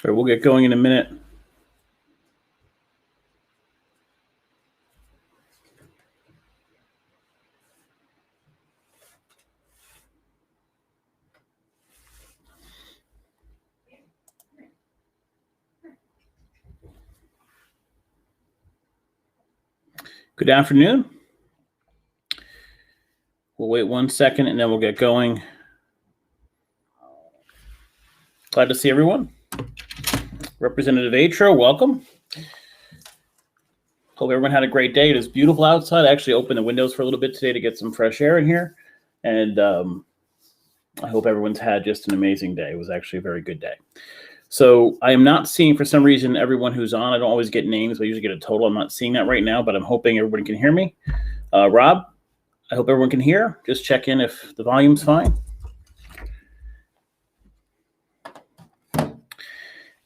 All right, we'll get going in a minute. Good afternoon. We'll wait 1 second and then we'll get going. Glad to see everyone. Representative Atro, welcome. Hope everyone had a great day. It is beautiful outside. I actually opened the windows for a little bit today to get some fresh air in here. And I hope everyone's had just an amazing day. It was actually a very good day. So I am not seeing, for some reason, everyone who's on. I don't always get names. I usually get a total. I'm not seeing that right now, but I'm hoping everybody can hear me. Rob, I hope everyone can hear. Just check in if the volume's fine.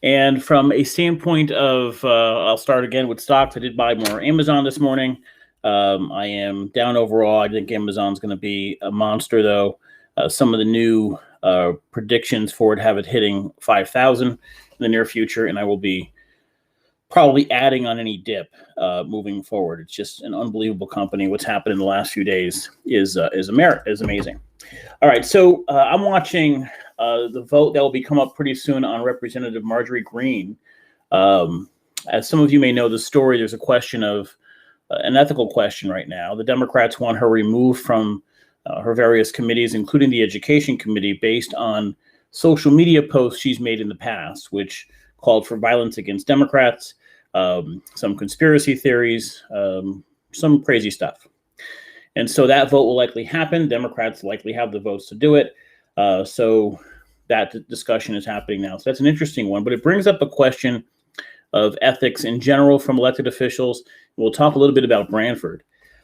And from a standpoint of, I'll start again with stocks. I did buy more Amazon this morning. I am down overall. I think Amazon's going to be a monster, though. Some of the new predictions for it have it hitting 5,000 in the near future, and I will be probably adding on any dip moving forward. It's just an unbelievable company. What's happened in the last few days is amazing. All right, so I'm watching the vote that will be come up pretty soon on Representative Marjorie Greene. As some of you may know the story, there's a question of an ethical question right now. The Democrats want her removed from her various committees, including the Education Committee, based on social media posts she's made in the past, which called for violence against Democrats, some conspiracy theories, some crazy stuff. And so that vote will likely happen. Democrats likely have the votes to do it. So that discussion is happening now. So that's an interesting one, but it brings up a question of ethics in general from elected officials. We'll talk a little bit about Branford.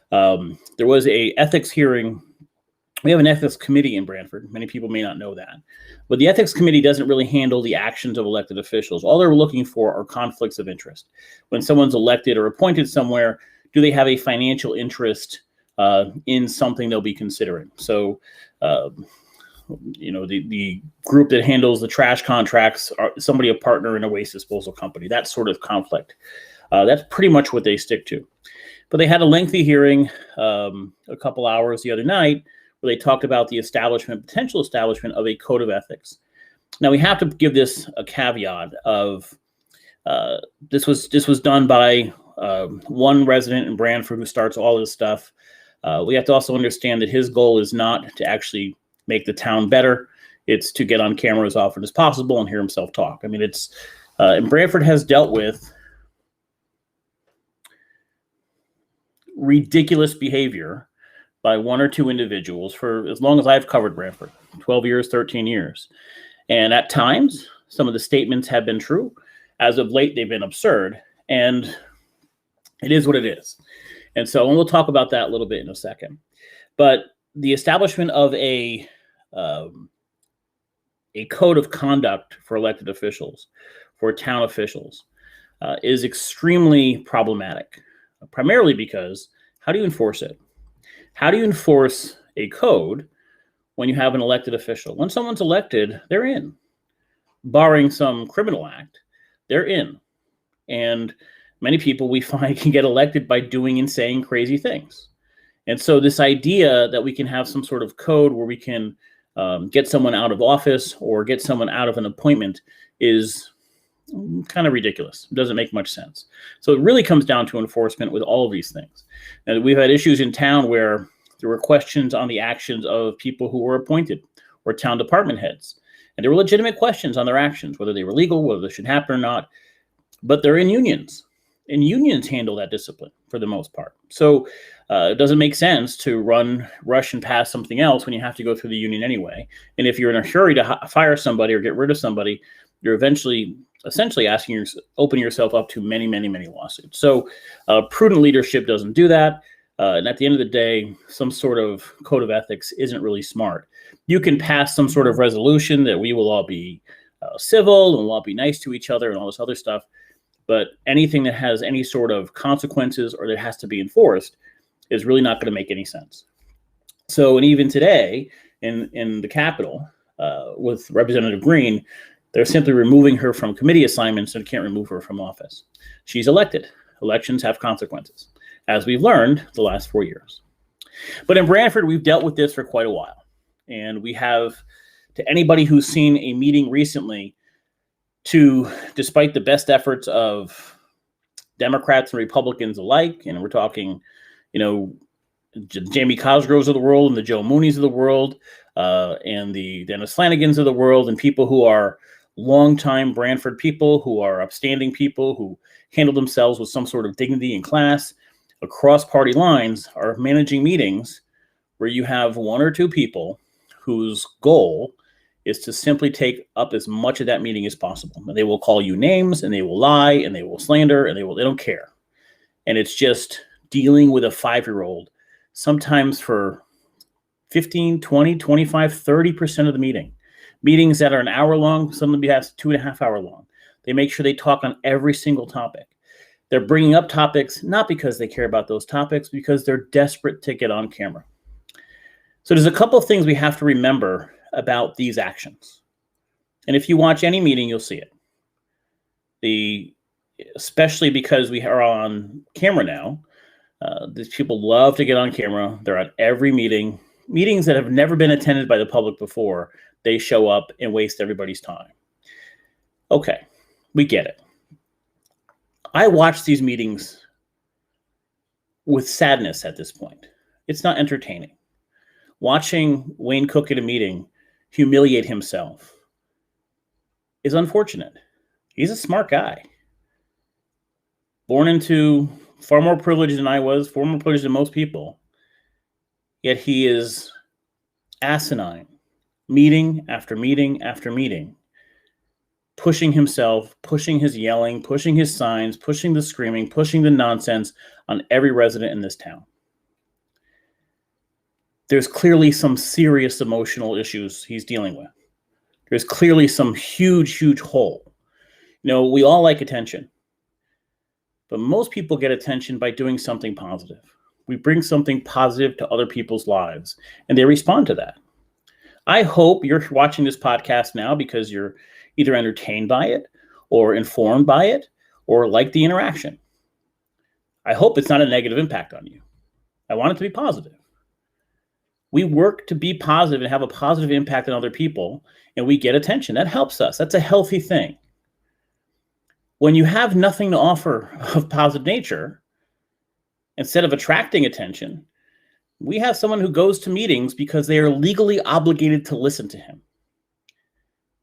There was a ethics hearing. We have an ethics committee in Branford. Many people may not know that. But the ethics committee doesn't really handle the actions of elected officials. All they're looking for are conflicts of interest. When someone's elected or appointed somewhere, do they have a financial interest in something they'll be considering? So, the group that handles the trash contracts, are somebody a partner in a waste disposal company, that sort of conflict. That's pretty much what they stick to. But they had a lengthy hearing a couple hours the other night where they talked about the potential establishment of a code of ethics. Now we have to give this a caveat of this was done by one resident in Branford who starts all this stuff. We have to also understand that his goal is not to actually make the town better. It's to get on camera as often as possible and hear himself talk. I mean, and Branford has dealt with ridiculous behavior by one or two individuals for as long as I've covered Branford, 12 years, 13 years. And at times, some of the statements have been true. As of late, they've been absurd. And it is what it is. And so we'll talk about that a little bit in a second. But the establishment of a code of conduct for elected officials, for town officials, is extremely problematic, primarily because how do you enforce it? How do you enforce a code when you have an elected official? When someone's elected, they're in. Barring some criminal act, they're in. And many people we find can get elected by doing and saying crazy things. And so this idea that we can have some sort of code where we can get someone out of office or get someone out of an appointment is kind of ridiculous. It doesn't make much sense. So it really comes down to enforcement with all of these things. And we've had issues in town where there were questions on the actions of people who were appointed or town department heads. And there were legitimate questions on their actions, whether they were legal, whether they should happen or not. But they're in unions. And unions handle that discipline for the most part. So it doesn't make sense to rush and pass something else when you have to go through the union anyway. And if you're in a hurry to fire somebody or get rid of somebody, you're essentially opening yourself up to many, many, many lawsuits. So prudent leadership doesn't do that. And at the end of the day, some sort of code of ethics isn't really smart. You can pass some sort of resolution that we will all be civil and we'll all be nice to each other and all this other stuff. But anything that has any sort of consequences or that has to be enforced is really not going to make any sense. So, and even today in the Capitol with Representative Greene, They're simply removing her from committee assignments and can't remove her from office. She's elected. Elections have consequences, as we've learned the last 4 years. But in Branford, we've dealt with this for quite a while. And we have, to anybody who's seen a meeting recently, despite the best efforts of Democrats and Republicans alike, and we're talking, Jamie Cosgroves of the world and the Joe Mooneys of the world, and the Dennis Flanagans of the world, and people who are longtime Branford people, who are upstanding people, who handle themselves with some sort of dignity and class across party lines, are managing meetings where you have one or two people whose goal is to simply take up as much of that meeting as possible. And they will call you names, and they will lie, and they will slander, and they don't care. And it's just dealing with a 5-year-old, sometimes for 15, 20, 25, 30% of the meeting. Meetings that are an hour long, some of them have 2.5 hour long. They make sure they talk on every single topic. They're bringing up topics, not because they care about those topics, because they're desperate to get on camera. So there's a couple of things we have to remember about these actions. And if you watch any meeting, you'll see it. Especially because we are on camera now, these people love to get on camera. They're at every meeting. Meetings that have never been attended by the public before, they show up and waste everybody's time. Okay, we get it. I watch these meetings with sadness at this point. It's not entertaining. Watching Wayne Cook at a meeting humiliate himself is unfortunate. He's a smart guy. Born into far more privilege than I was, far more privilege than most people. Yet he is asinine, meeting after meeting after meeting, pushing himself, pushing his yelling, pushing his signs, pushing the screaming, pushing the nonsense on every resident in this town. There's clearly some serious emotional issues he's dealing with. There's clearly some huge, huge hole. We all like attention, but most people get attention by doing something positive. We bring something positive to other people's lives, and they respond to that. I hope you're watching this podcast now because you're either entertained by it or informed by it or like the interaction. I hope it's not a negative impact on you. I want it to be positive. We work to be positive and have a positive impact on other people, and we get attention. That helps us. That's a healthy thing. When you have nothing to offer of positive nature, instead of attracting attention, we have someone who goes to meetings because they are legally obligated to listen to him.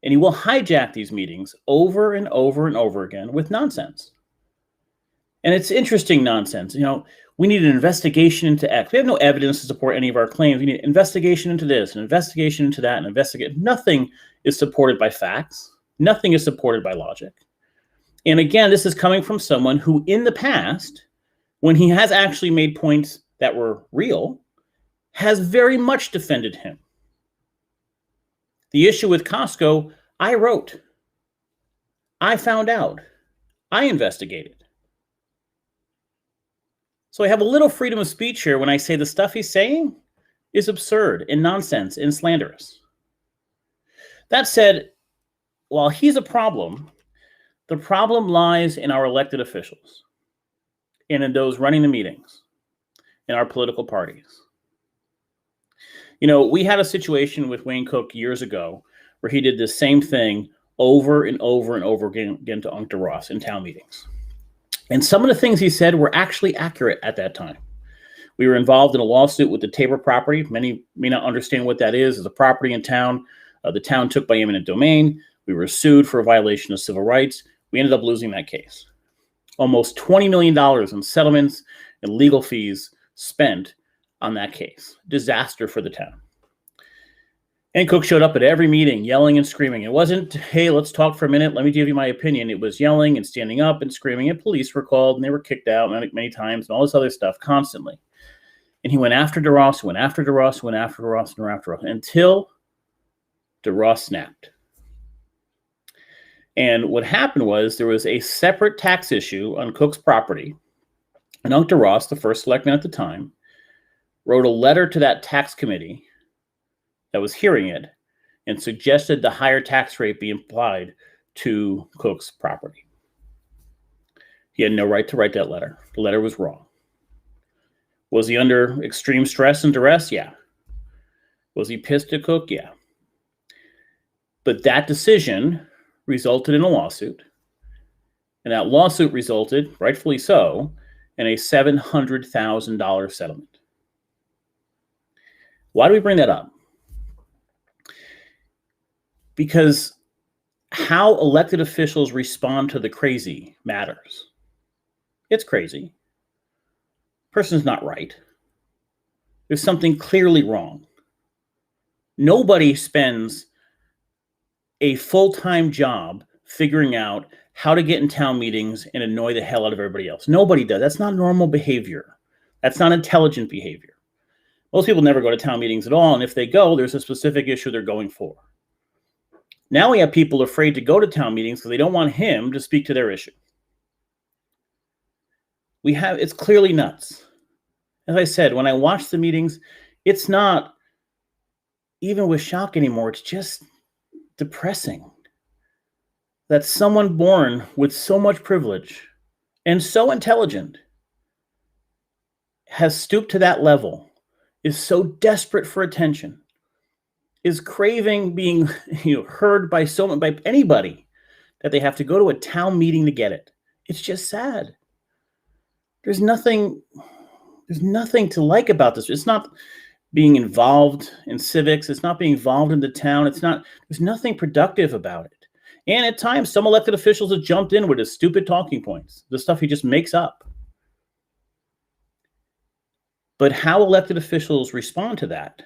And he will hijack these meetings over and over and over again with nonsense. And it's interesting nonsense. We need an investigation into X. We have no evidence to support any of our claims. We need an investigation into this, an investigation into that, Nothing is supported by facts. Nothing is supported by logic. And again, this is coming from someone who in the past, when he has actually made points that were real, has very much defended him. The issue with Costco, I wrote. I found out. I investigated. So I have a little freedom of speech here when I say the stuff he's saying is absurd and nonsense and slanderous. That said, while he's a problem, the problem lies in our elected officials and in those running the meetings in our political parties. We had a situation with Wayne Cook years ago where he did the same thing over and over and over again to Unc DeRoss in town meetings. And some of the things he said were actually accurate at that time. We were involved in a lawsuit with the Tabor property. Many may not understand what that is. It's a property in town. The town took by eminent domain. We were sued for a violation of civil rights. We ended up losing that case. Almost $20 million in settlements and legal fees spent on that case. Disaster for the town. And Cook showed up at every meeting yelling and screaming. It wasn't, hey, let's talk for a minute. Let me give you my opinion. It was yelling and standing up and screaming. And police were called and they were kicked out many times and all this other stuff constantly. And he went after DeRoss, went after DeRoss, went after DeRoss, and after DeRoss until DeRoss snapped. And what happened was there was a separate tax issue on Cook's property. And Unc DeRoss, the first selectman at the time, wrote a letter to that tax committee that was hearing it, and suggested the higher tax rate be applied to Cook's property. He had no right to write that letter. The letter was wrong. Was he under extreme stress and duress? Yeah. Was he pissed at Cook? Yeah. But that decision resulted in a lawsuit. And that lawsuit resulted, rightfully so, in a $700,000 settlement. Why do we bring that up? Because how elected officials respond to the crazy matters. It's crazy. Person's not right. There's something clearly wrong. Nobody spends a full-time job figuring out how to get in town meetings and annoy the hell out of everybody else. Nobody does. That's not normal behavior. That's not intelligent behavior. Most people never go to town meetings at all, and if they go, there's a specific issue they're going for. Now we have people afraid to go to town meetings because they don't want him to speak to their issue. It's clearly nuts. As I said, when I watch the meetings, it's not even with shock anymore. It's just depressing that someone born with so much privilege and so intelligent has stooped to that level, is so desperate for attention, is craving being heard by anybody, that they have to go to a town meeting to get it. It's just sad. There's nothing to like about this. It's not being involved in civics. It's not being involved in the town. There's nothing productive about it. And at times, some elected officials have jumped in with his stupid talking points, the stuff he just makes up. But how elected officials respond to that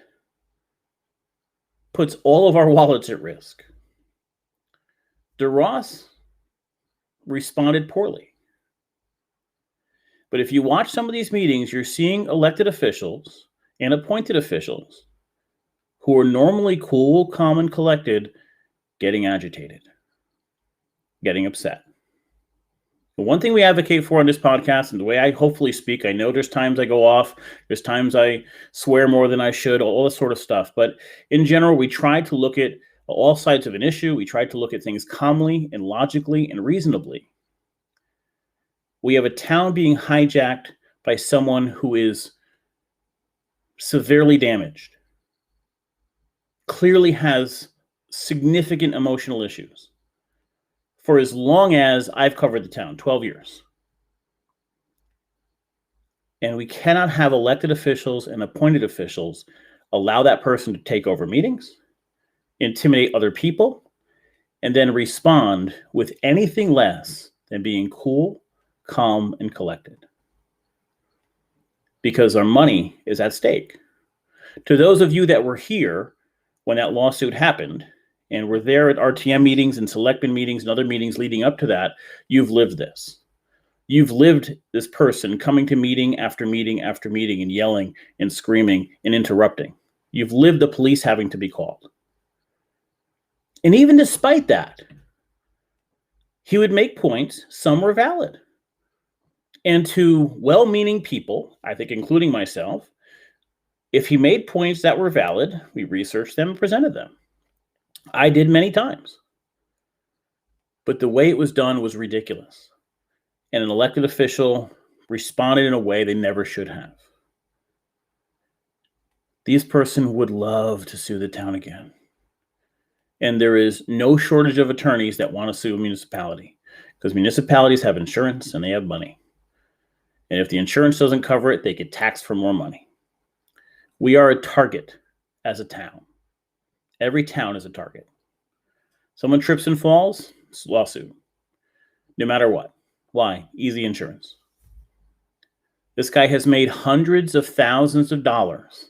puts all of our wallets at risk. DeRoss responded poorly. But if you watch some of these meetings, you're seeing elected officials and appointed officials who are normally cool, calm, and collected getting agitated, getting upset. The one thing we advocate for on this podcast, and the way I hopefully speak, I know there's times I go off, there's times I swear more than I should, all this sort of stuff. But in general, we try to look at all sides of an issue. We try to look at things calmly and logically and reasonably. We have a town being hijacked by someone who is severely damaged, clearly has significant emotional issues. For as long as I've covered the town, 12 years. And we cannot have elected officials and appointed officials allow that person to take over meetings, intimidate other people, and then respond with anything less than being cool, calm, and collected. Because our money is at stake. To those of you that were here when that lawsuit happened, and were there at RTM meetings and selectmen meetings and other meetings leading up to that, you've lived this. You've lived this person coming to meeting after meeting after meeting and yelling and screaming and interrupting. You've lived the police having to be called. And even despite that, he would make points, some were valid. And to well-meaning people, I think including myself, if he made points that were valid, we researched them and presented them. I did many times. But the way it was done was ridiculous. And an elected official responded in a way they never should have. This person would love to sue the town again. And there is no shortage of attorneys that want to sue a municipality, because municipalities have insurance and they have money. And if the insurance doesn't cover it, they get taxed for more money. We are a target as a town. Every town is a target. Someone trips and falls, it's a lawsuit. No matter what. Why? Easy insurance. This guy has made hundreds of thousands of dollars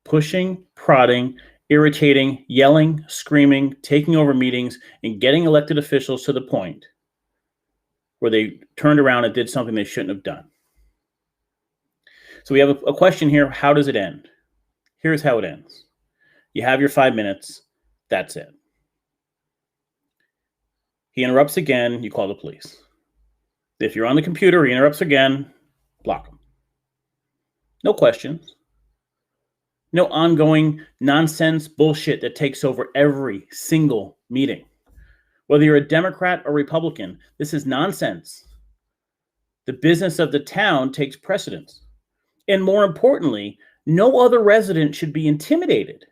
pushing, prodding, irritating, yelling, screaming, taking over meetings, and getting elected officials to the point where they turned around and did something they shouldn't have done. So we have a question here. How does it end? Here's how it ends. You have your 5 minutes. That's it. He interrupts again. You call the police. If you're on the computer, he interrupts again. Block him. No questions. No ongoing nonsense bullshit that takes over every single meeting. Whether you're a Democrat or Republican, this is nonsense. The business of the town takes precedence. And more importantly, no other resident should be intimidated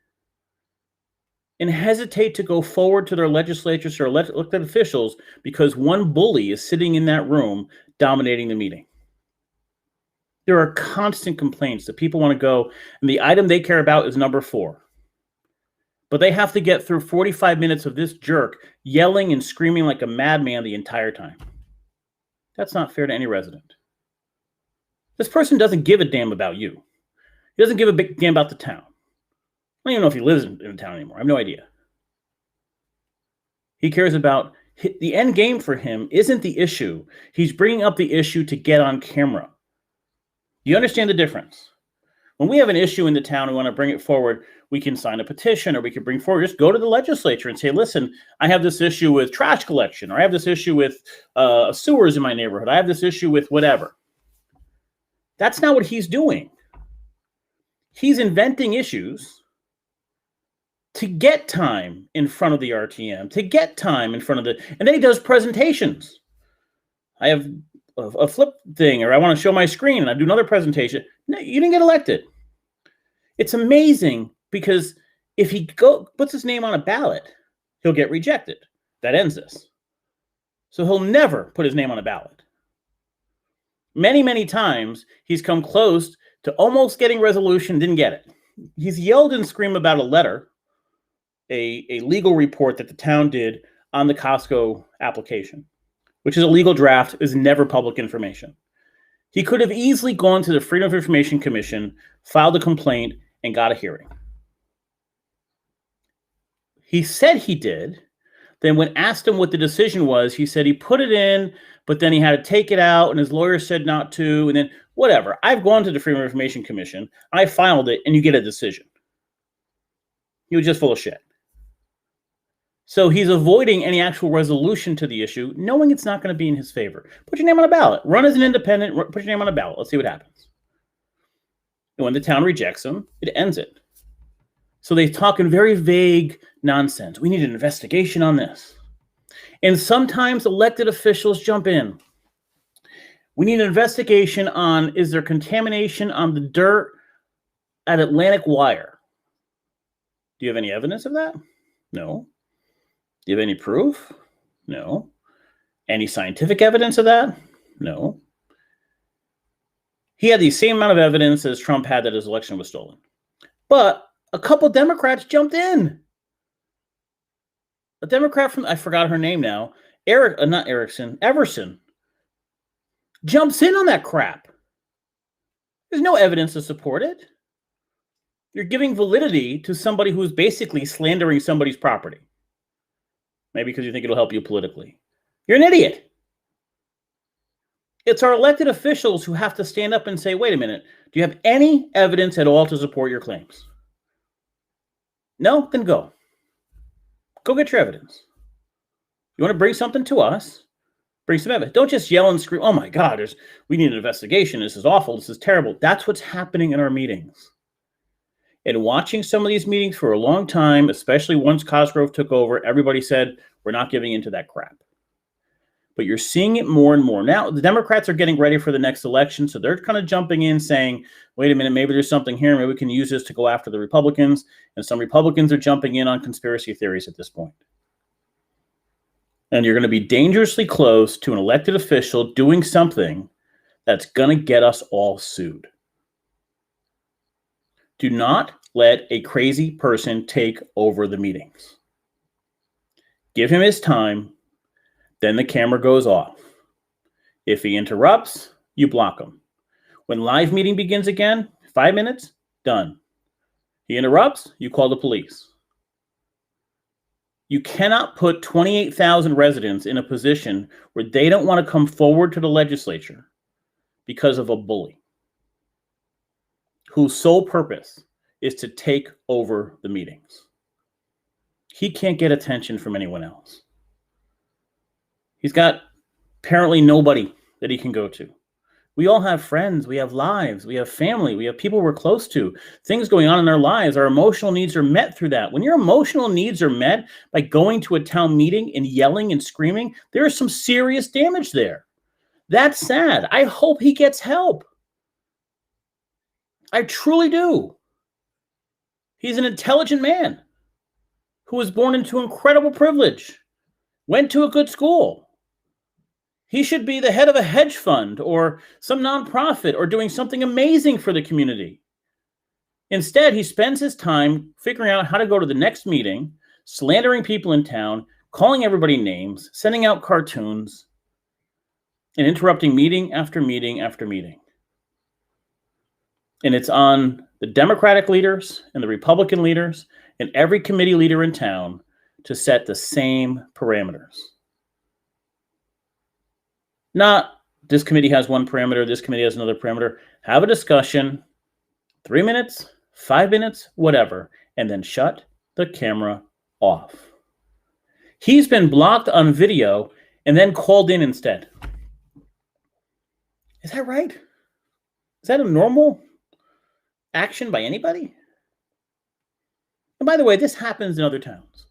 and hesitate to go forward to their legislatures or elected officials because one bully is sitting in that room dominating the meeting. There are constant complaints that people want to go, and the item they care about is number 4. But they have to get through 45 minutes of this jerk yelling and screaming like a madman the entire time. That's not fair to any resident. This person doesn't give a damn about you. He doesn't give a big damn about the town. I don't even know if he lives in the town anymore. I have no idea. He cares about the end game for him isn't the issue. He's bringing up the issue to get on camera. Do you understand the difference? When we have an issue in the town and want to bring it forward, we can sign a petition or we can bring forward, just go to the legislature and say, listen, I have this issue with trash collection, or I have this issue with sewers in my neighborhood. I have this issue with whatever. That's not what he's doing. He's inventing issues to get time in front of the RTM, to get time in front of and then he does presentations. I have a flip thing, or I want to show my screen and I do another presentation. No, you didn't get elected. It's amazing because if he puts his name on a ballot, he'll get rejected. That ends this. So he'll never put his name on a ballot. Many, many times he's come close to almost getting resolution, didn't get it. He's yelled and screamed about a letter, a legal report that the town did on the Costco application, which is a legal draft, is never public information. He could have easily gone to the Freedom of Information Commission, filed a complaint, and got a hearing. He said he did. Then when asked him what the decision was, he said he put it in, but then he had to take it out, and his lawyer said not to, and then whatever. I've gone to the Freedom of Information Commission, I filed it, and you get a decision. He was just full of shit. So he's avoiding any actual resolution to the issue, knowing it's not going to be in his favor. Put your name on a ballot. Run as an independent. Put your name on a ballot. Let's see what happens. And when the town rejects him, it ends it. So they talk in very vague nonsense. We need an investigation on this. And sometimes elected officials jump in. We need an investigation on, is there contamination on the dirt at Atlantic Wire? Do you have any evidence of that? No. Do you have any proof? No. Any scientific evidence of that? No. He had the same amount of evidence as Trump had that his election was stolen. But a couple Democrats jumped in. A Democrat from, I forgot her name now, Everson, jumps in on that crap. There's no evidence to support it. You're giving validity to somebody who's basically slandering somebody's property. Maybe because you think it'll help you politically. You're an idiot. It's our elected officials who have to stand up and say, wait a minute, do you have any evidence at all to support your claims? No? Then go. Go get your evidence. You want to bring something to us? Bring some evidence. Don't just yell and scream, oh my God, we need an investigation. This is awful. This is terrible. That's what's happening in our meetings. And watching some of these meetings for a long time, especially once Cosgrove took over, everybody said, we're not giving into that crap. But you're seeing it more and more. Now, the Democrats are getting ready for the next election, so they're kind of jumping in saying, wait a minute, maybe there's something here. Maybe we can use this to go after the Republicans. And some Republicans are jumping in on conspiracy theories at this point. And you're going to be dangerously close to an elected official doing something that's going to get us all sued. Do not let a crazy person take over the meetings. Give him his time, then the camera goes off. If he interrupts, you block him. When live meeting begins again, 5 minutes, done. He interrupts, you call the police. You cannot put 28,000 residents in a position where they don't want to come forward to the legislature because of a bully whose sole purpose is to take over the meetings. He can't get attention from anyone else. He's got apparently nobody that he can go to. We all have friends, we have lives, we have family, we have people we're close to, things going on in our lives. Our emotional needs are met through that. When your emotional needs are met by going to a town meeting and yelling and screaming, there is some serious damage there. That's sad. I hope he gets help. I truly do. He's an intelligent man who was born into incredible privilege, went to a good school. He should be the head of a hedge fund or some nonprofit or doing something amazing for the community. Instead, he spends his time figuring out how to go to the next meeting, slandering people in town, calling everybody names, sending out cartoons, and interrupting meeting after meeting after meeting. And it's on the Democratic leaders and the Republican leaders and every committee leader in town to set the same parameters. Not this committee has one parameter, this committee has another parameter. Have a discussion, 3 minutes, 5 minutes, whatever, and then shut the camera off. He's been blocked on video and then called in instead. Is that right? Is that a normal action by anybody? And by the way, this happens in other towns.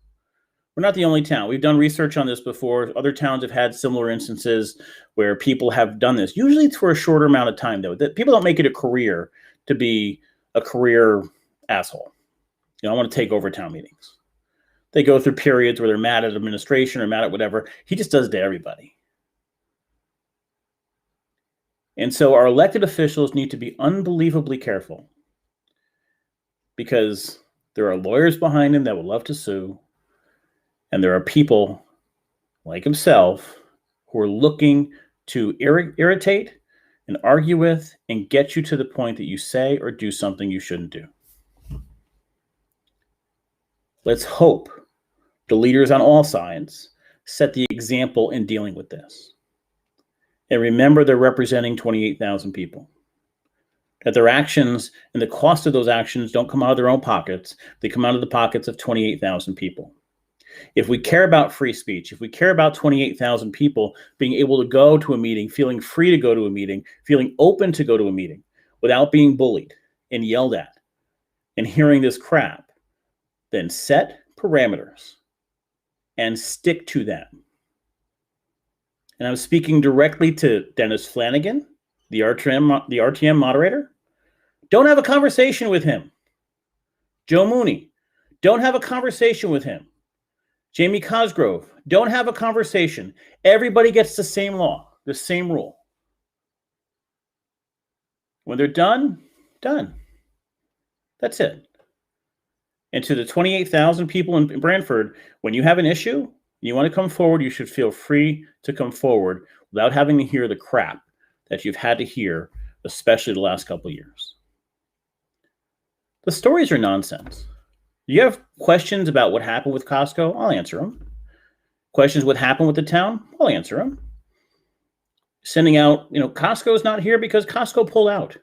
We're not the only town. We've done research on this before. Other towns have had similar instances where people have done this. Usually it's for a shorter amount of time, though. That people don't make it a career to be a career asshole. I want to take over town meetings. They go through periods where they're mad at administration or mad at whatever. He just does it to everybody. And so our elected officials need to be unbelievably careful because there are lawyers behind him that would love to sue. And there are people like himself who are looking to irritate and argue with and get you to the point that you say or do something you shouldn't do. Let's hope the leaders on all sides set the example in dealing with this. And remember, they're representing 28,000 people. That their actions and the cost of those actions don't come out of their own pockets. They come out of the pockets of 28,000 people. If we care about free speech, if we care about 28,000 people being able to go to a meeting, feeling free to go to a meeting, feeling open to go to a meeting without being bullied and yelled at and hearing this crap, then set parameters and stick to them. And I'm speaking directly to Dennis Flanagan, the RTM moderator. Don't have a conversation with him. Joe Mooney, don't have a conversation with him. Jamie Cosgrove, don't have a conversation. Everybody gets the same law, the same rule. When they're done, done. That's it. And to the 28,000 people in Brantford, when you have an issue, and you want to come forward, you should feel free to come forward without having to hear the crap that you've had to hear, especially the last couple of years. The stories are nonsense. You have questions about what happened with Costco? I'll answer them. Questions what happened with the town? I'll answer them. Sending out, Costco's not here because Costco pulled out.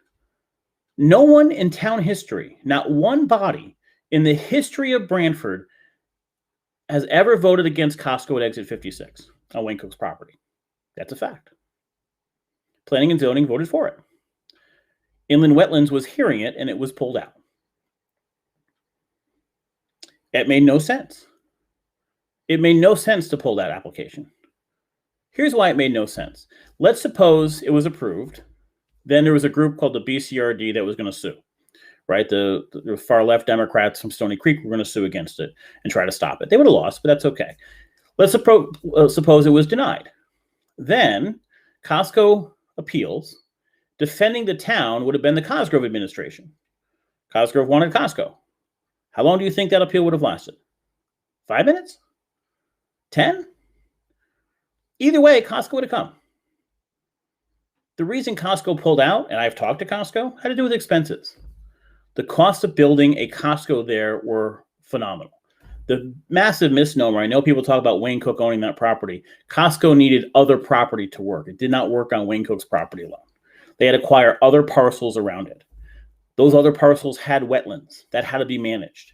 No one in town history, not one body in the history of Brantford has ever voted against Costco at exit 56 on Wayne Cook's property. That's a fact. Planning and zoning voted for it. Inland Wetlands was hearing it and it was pulled out. It made no sense. It made no sense to pull that application. Here's why it made no sense. Let's suppose it was approved. Then there was a group called the BCRD that was going to sue, right? The far left Democrats from Stony Creek were going to sue against it and try to stop it. They would have lost, but that's okay. Let's suppose it was denied. Then Costco appeals. Defending the town would have been the Cosgrove administration. Cosgrove wanted Costco. How long do you think that appeal would have lasted? 5 minutes? 10? Either way, Costco would have come. The reason Costco pulled out, and I've talked to Costco, had to do with expenses. The cost of building a Costco there were phenomenal. The massive misnomer, I know people talk about Wayne Cook owning that property. Costco needed other property to work. It did not work on Wayne Cook's property alone. They had to acquire other parcels around it. Those other parcels had wetlands that had to be managed.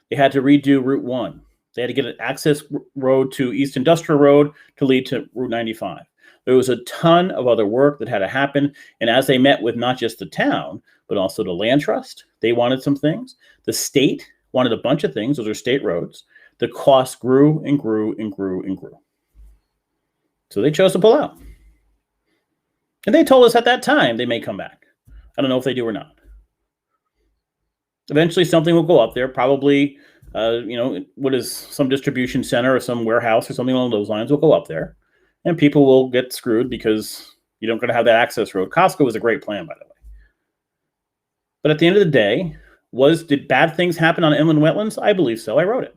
They had to redo Route 1. They had to get an access road to East Industrial Road to lead to Route 95. There was a ton of other work that had to happen. And as they met with not just the town, but also the land trust, they wanted some things. The state wanted a bunch of things. Those are state roads. The cost grew and grew and grew and grew. So they chose to pull out. And they told us at that time they may come back. I don't know if they do or not. Eventually something will go up there, probably, what is some distribution center or some warehouse or something along those lines will go up there. And people will get screwed because you don't going to have that access road. Costco was a great plan, by the way. But at the end of the day, did bad things happen on inland wetlands? I believe so. I wrote it.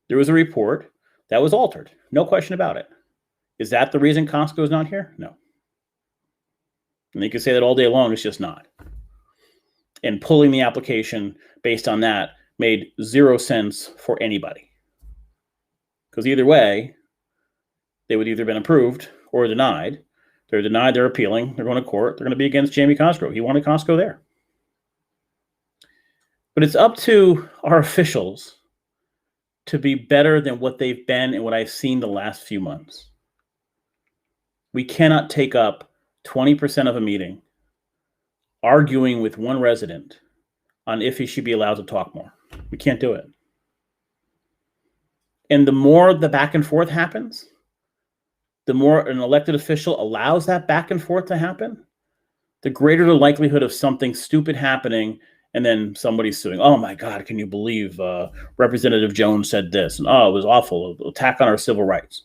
There was a report that was altered. No question about it. Is that the reason Costco is not here? No. And they could say that all day long. It's just not. And pulling the application based on that made 0 sense for anybody. Because either way, they would either been approved or denied. They're denied, they're appealing, they're going to court, they're going to be against Jamie Cosgrove. He wanted Costco there. But it's up to our officials to be better than what they've been and what I've seen the last few months. We cannot take up 20% of a meeting arguing with one resident on if he should be allowed to talk more. We can't do it. And the more the back and forth happens, the more an elected official allows that back and forth to happen, the greater the likelihood of something stupid happening and then somebody suing. Oh my God, can you believe Representative Jones said this? And it was awful. Attack on our civil rights.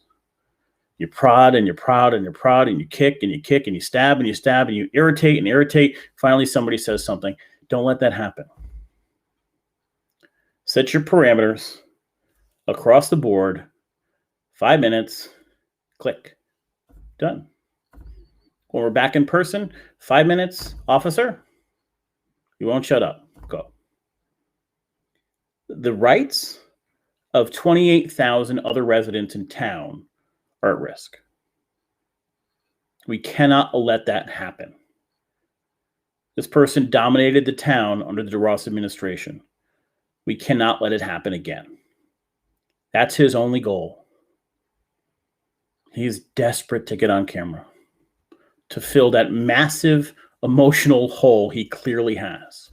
You prod and you prod and you prod and you kick and you kick and you stab and you stab and you irritate and irritate. Finally, somebody says something. Don't let that happen. Set your parameters across the board. 5 minutes. Click. Done. When we're back in person, 5 minutes, officer. You won't shut up. Go. The rights of 28,000 other residents in town are at risk. We cannot let that happen. This person dominated the town under the DeRosa administration. We cannot let it happen again. That's his only goal. He's desperate to get on camera, to fill that massive emotional hole he clearly has.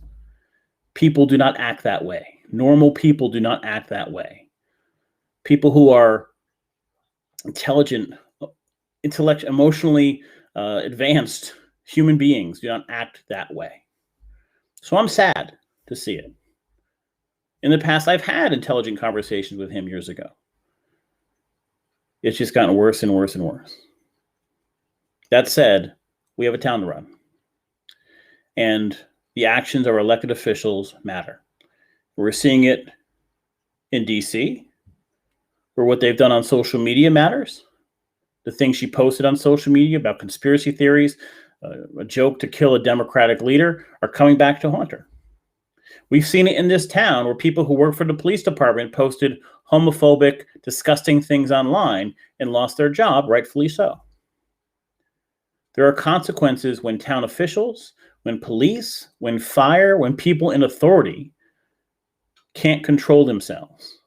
People do not act that way. Normal people do not act that way. People who are intelligent, emotionally advanced human beings do not act that way. So I'm sad to see it. In the past, I've had intelligent conversations with him years ago. It's just gotten worse and worse and worse. That said, we have a town to run. And the actions of our elected officials matter. We're seeing it in DC, where what they've done on social media matters. The things she posted on social media about conspiracy theories, a joke to kill a Democratic leader, are coming back to haunt her. We've seen it in this town where people who work for the police department posted homophobic, disgusting things online and lost their job, rightfully so. There are consequences when town officials, when police, when fire, when people in authority can't control themselves.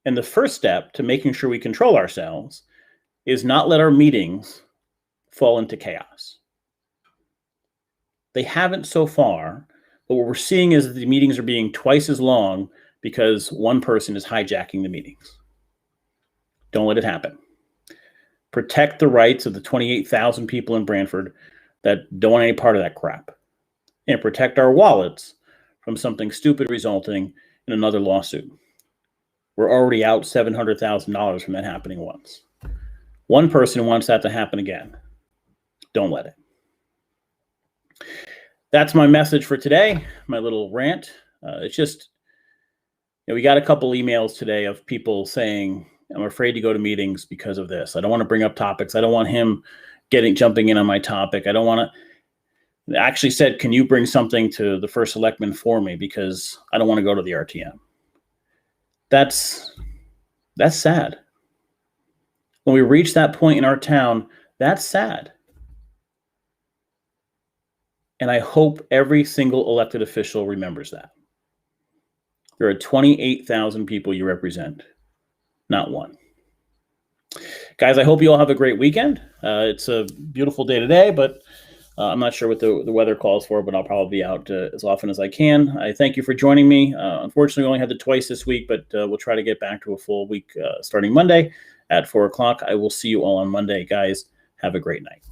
And the first step to making sure we control ourselves is not let our meetings fall into chaos. They haven't so far, but what we're seeing is that the meetings are being twice as long because one person is hijacking the meetings. Don't let it happen. Protect the rights of the 28,000 people in Brantford that don't want any part of that crap. And protect our wallets from something stupid resulting in another lawsuit. We're already out $700,000 from that happening once. One person wants that to happen again. Don't let it. That's my message for today, my little rant. It's just, we got a couple emails today of people saying, I'm afraid to go to meetings because of this. I don't want to bring up topics. I don't want him jumping in on my topic. I don't want to. Actually said, can you bring something to the first selectman for me because I don't want to go to the RTM. That's sad. When we reach that point in our town, that's sad. And I hope every single elected official remembers that. There are 28,000 people you represent, not one. Guys, I hope you all have a great weekend. It's a beautiful day today, but I'm not sure what the weather calls for, but I'll probably be out as often as I can. I thank you for joining me. Unfortunately, we only had the twice this week, but we'll try to get back to a full week starting Monday at 4 o'clock. I will see you all on Monday. Guys, have a great night.